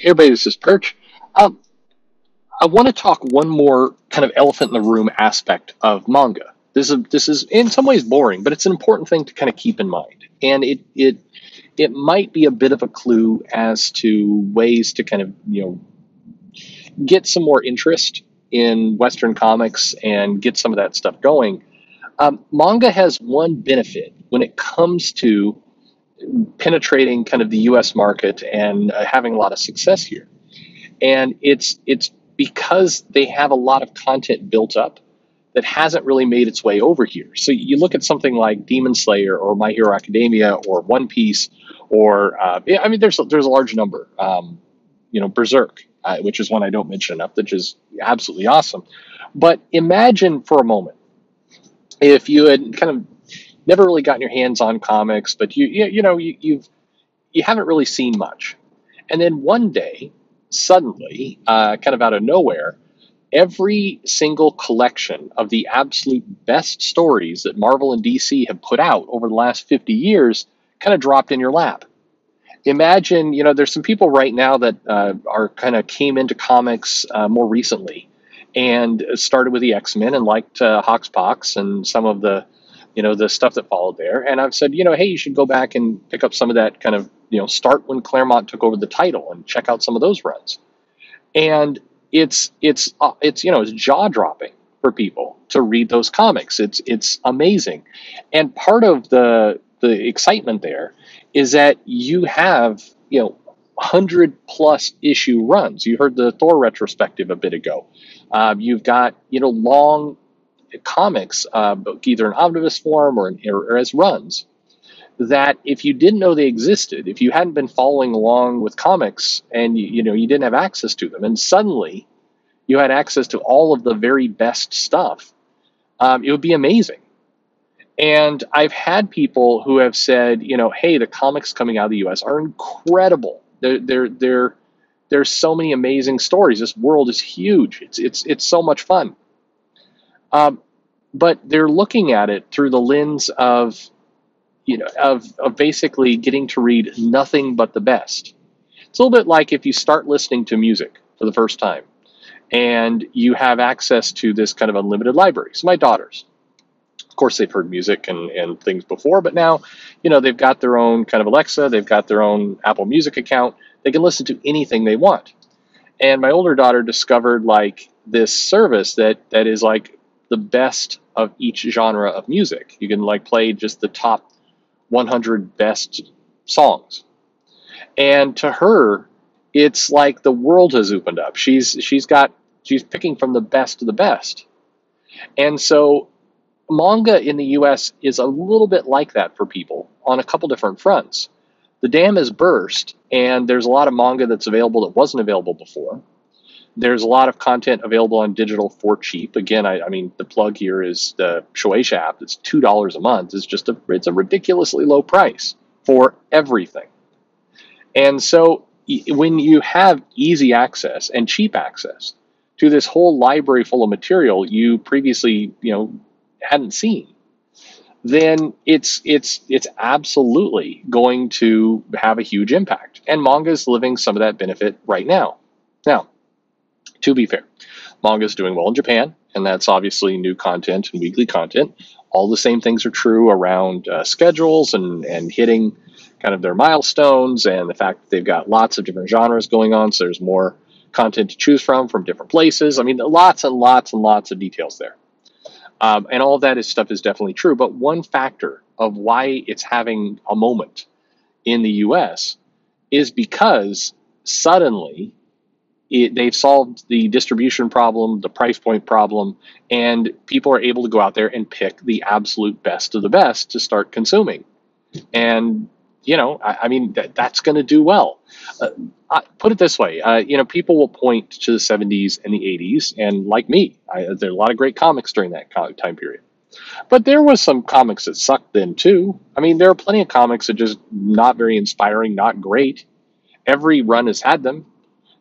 Everybody, this is Perch. Um, I want to talk one more kind of elephant in the room aspect of manga. This is in some ways boring, but it's an important thing to kind of keep in mind, and it might be a bit of a clue as to ways to kind of get some more interest in Western comics and get some of that stuff going. Manga has one benefit when it comes to penetrating kind of the U.S. market and having a lot of success here. And it's because they have a lot of content built up that hasn't really made its way over here. So you look at something like Demon Slayer or My Hero Academia or One Piece, or I mean, there's a large number. Berserk, which is one I don't mention enough, which is absolutely awesome. But imagine for a moment if you had kind of never really gotten your hands on comics, but you haven't really seen much, and then one day, suddenly, kind of out of nowhere, every single collection of the absolute best stories that Marvel and DC have put out over the last 50 years kind of dropped in your lap. Imagine, there's some people right now that are kind of came into comics more recently and started with the X-Men and liked Hoxpox and some of the stuff that followed there. And I've said, hey, you should go back and pick up some of that kind of, start when Claremont took over the title and check out some of those runs. And it's jaw dropping for people to read those comics. It's amazing. And part of the excitement there is that you have, 100+ issue runs. You heard the Thor retrospective a bit ago. You've got, long comics, either in omnibus form or as runs, that if you didn't know they existed, if you hadn't been following along with comics and you didn't have access to them, and suddenly you had access to all of the very best stuff, it would be amazing. And I've had people who have said, hey, the comics coming out of the U.S. are incredible. There's so many amazing stories. This world is huge. It's so much fun. But they're looking at it through the lens of basically getting to read nothing but the best. It's a little bit like if you start listening to music for the first time and you have access to this kind of unlimited library. So my daughters, of course, they've heard music and things before, but now, they've got their own kind of Alexa, they've got their own Apple Music account. They can listen to anything they want. And my older daughter discovered like this service that is like the best of each genre of music. You can like play just the top 100 best songs. And to her, it's like the world has opened up. She's picking from the best of the best. And so manga in the US is a little bit like that for people on a couple different fronts. The dam has burst, and there's a lot of manga that's available that wasn't available before. There's a lot of content available on digital for cheap. Again, I mean, the plug here is the Shueisha app. It's $2 a month. It's a ridiculously low price for everything. And so when you have easy access and cheap access to this whole library full of material you previously, hadn't seen, then it's absolutely going to have a huge impact. And manga is living some of that benefit right now. Now, to be fair, manga is doing well in Japan, and that's obviously new content and weekly content. All the same things are true around schedules and hitting kind of their milestones, and the fact that they've got lots of different genres going on, so there's more content to choose from different places. I mean, lots and lots and lots of details there. And all of that stuff is definitely true. But one factor of why it's having a moment in the U.S. is because suddenly they've solved the distribution problem, the price point problem, and people are able to go out there and pick the absolute best of the best to start consuming. And, that's going to do well. Put it this way, people will point to the 70s and the 80s, and like me, there are a lot of great comics during that time period. But there was some comics that sucked then, too. I mean, there are plenty of comics that just not very inspiring, not great. Every run has had them.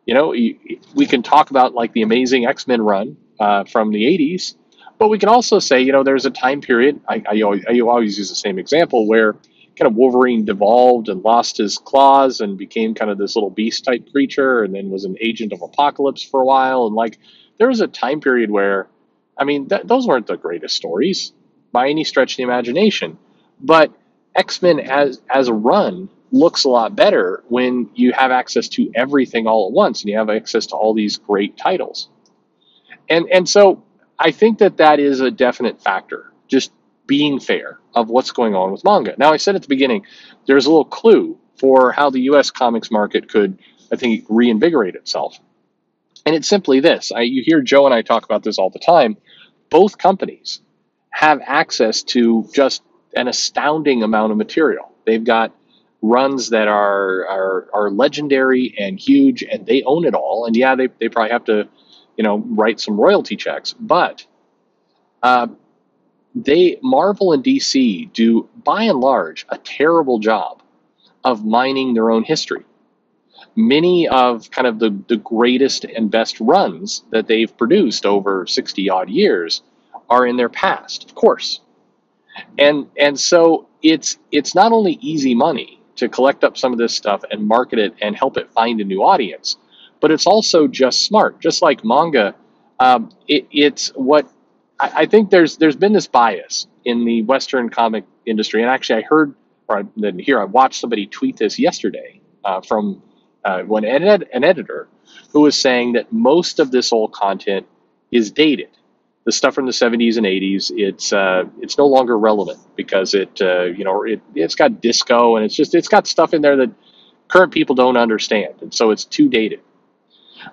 We can talk about like the Amazing X-Men run from the 80s, but we can also say, there's a time period, I always use the same example, where kind of Wolverine devolved and lost his claws and became kind of this little beast type creature, and then was an agent of Apocalypse for a while. And like, there was a time period where, I mean, those weren't the greatest stories by any stretch of the imagination. But X-Men as a run looks a lot better when you have access to everything all at once and you have access to all these great titles. And so I think that is a definite factor, just being fair of what's going on with manga. Now, I said at the beginning, there's a little clue for how the US comics market could, I think, reinvigorate itself. And it's simply this. You hear Joe and I talk about this all the time. Both companies have access to just an astounding amount of material. They've got runs that are legendary and huge, and they own it all. And yeah, they probably have to, write some royalty checks. But Marvel and DC do, by and large, a terrible job of mining their own history. Many of kind of the greatest and best runs that they've produced over 60 odd years are in their past, of course. And so it's not only easy money to collect up some of this stuff and market it and help it find a new audience, but it's also just smart. Just like manga, it's what I think there's been this bias in the Western comic industry. And actually, I watched somebody tweet this yesterday from an editor who was saying that most of this old content is dated. The stuff from the 70s and 80s, it's no longer relevant because it's got disco and it's got stuff in there that current people don't understand, and so it's too dated.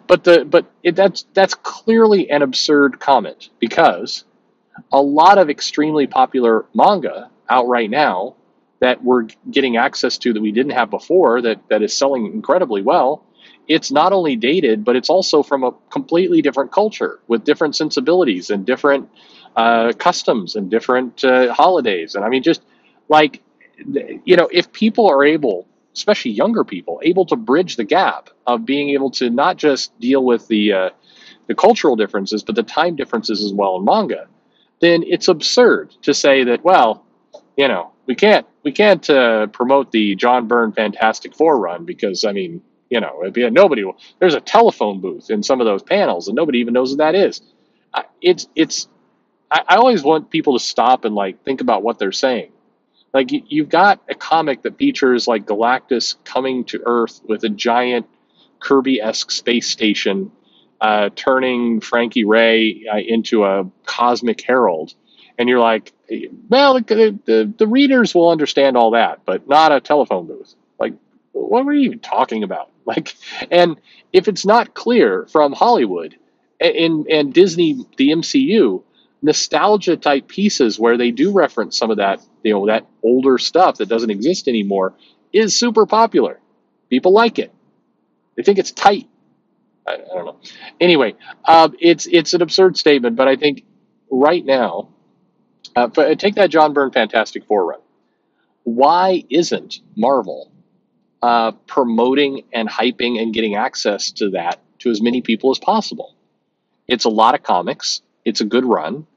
But that's clearly an absurd comment, because a lot of extremely popular manga out right now that we're getting access to that we didn't have before, that is selling incredibly well, it's not only dated, but it's also from a completely different culture with different sensibilities and different customs and different holidays. And I mean, just like, if people are able, especially younger people, able to bridge the gap of being able to not just deal with the cultural differences, but the time differences as well in manga, then it's absurd to say that, well, we can't promote the John Byrne Fantastic Four run because, I mean, nobody will. There's a telephone booth in some of those panels, and nobody even knows what that is. I always want people to stop and like think about what they're saying. Like, you've got a comic that features like Galactus coming to Earth with a giant Kirby-esque space station, turning Frankie Ray into a cosmic herald. And you're like, well, the readers will understand all that, but not a telephone booth. Like, what were you even talking about? Like, and if it's not clear from Hollywood and Disney, the MCU, nostalgia type pieces where they do reference some of that, that older stuff that doesn't exist anymore, is super popular. People like it. They think it's tight. I don't know. Anyway, it's an absurd statement, but I think right now, take that John Byrne Fantastic Four run. Why isn't Marvel promoting and hyping and getting access to that to as many people as possible? It's a lot of comics. It's a good run.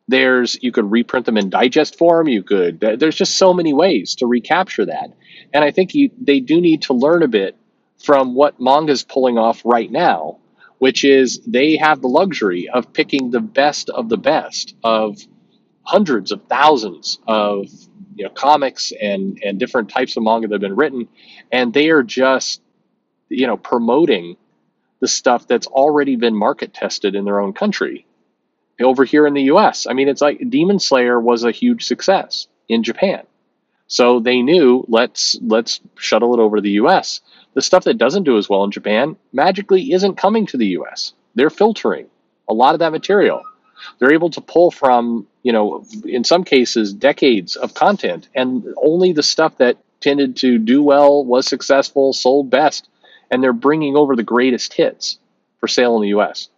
You could reprint them in digest form. There's just so many ways to recapture that. And I think they do need to learn a bit from what manga's pulling off right now, which is they have the luxury of picking the best of hundreds of thousands of comics and different types of manga that have been written, and they are just promoting the stuff that's already been market tested in their own country over here in the US. I mean, it's like Demon Slayer was a huge success in Japan, so they knew let's shuttle it over to the US. The stuff that doesn't do as well in Japan magically isn't coming to the US. They're filtering a lot of that material. They're able to pull from, in some cases, decades of content, and only the stuff that tended to do well, was successful, sold best, and they're bringing over the greatest hits for sale in the U.S.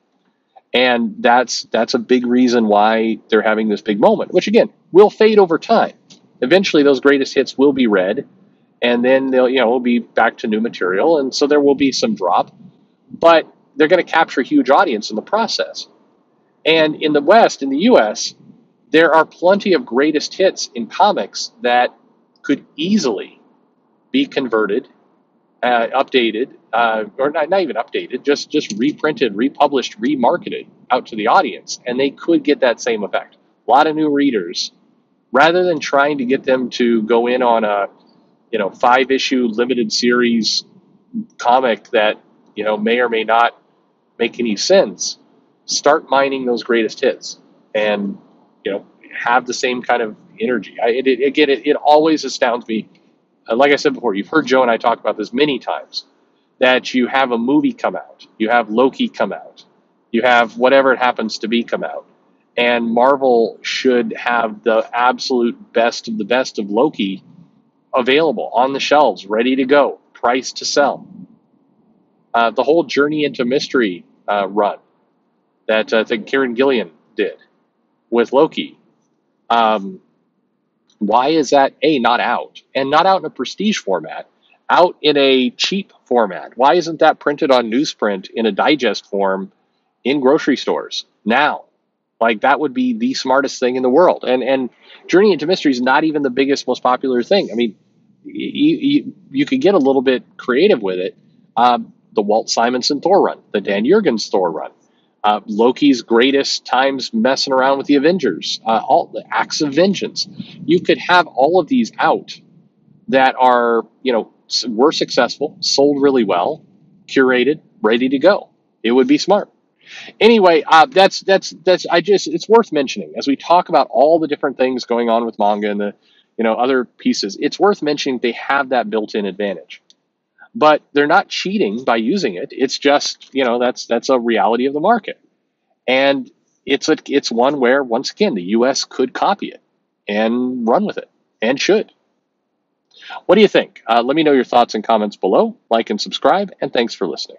And that's a big reason why they're having this big moment, which again will fade over time. Eventually, those greatest hits will be read, and then we'll be back to new material, and so there will be some drop, but they're going to capture a huge audience in the process. And in the West, in the U.S., there are plenty of greatest hits in comics that could easily be converted, updated, or not even updated, just reprinted, republished, remarketed out to the audience, and they could get that same effect. A lot of new readers, rather than trying to get them to go in on a 5-issue limited series comic that may or may not make any sense, start mining those greatest hits and have the same kind of energy. It always astounds me. Like I said before, you've heard Joe and I talk about this many times, that you have a movie come out, you have Loki come out, you have whatever it happens to be come out, and Marvel should have the absolute best of the best of Loki available on the shelves, ready to go, priced to sell. The whole Journey into Mystery run that I think Kieran Gillen did with Loki. Why is that not out? And not out in a prestige format, out in a cheap format. Why isn't that printed on newsprint in a digest form in grocery stores now? Like, that would be the smartest thing in the world. And Journey into Mystery is not even the biggest, most popular thing. I mean, you could get a little bit creative with it. The Walt Simonson Thor run, the Dan Jurgens Thor run, Loki's greatest times messing around with the Avengers, all the Acts of Vengeance. You could have all of these out that are, were successful, sold really well, curated, ready to go. It would be smart. Anyway, it's worth mentioning as we talk about all the different things going on with manga and the, other pieces. It's worth mentioning they have that built-in advantage, but they're not cheating by using it. It's just, that's a reality of the market, and it's one where, once again, the U.S. could copy it and run with it, and should. What do you think? Let me know your thoughts and comments below. Like and subscribe, and thanks for listening.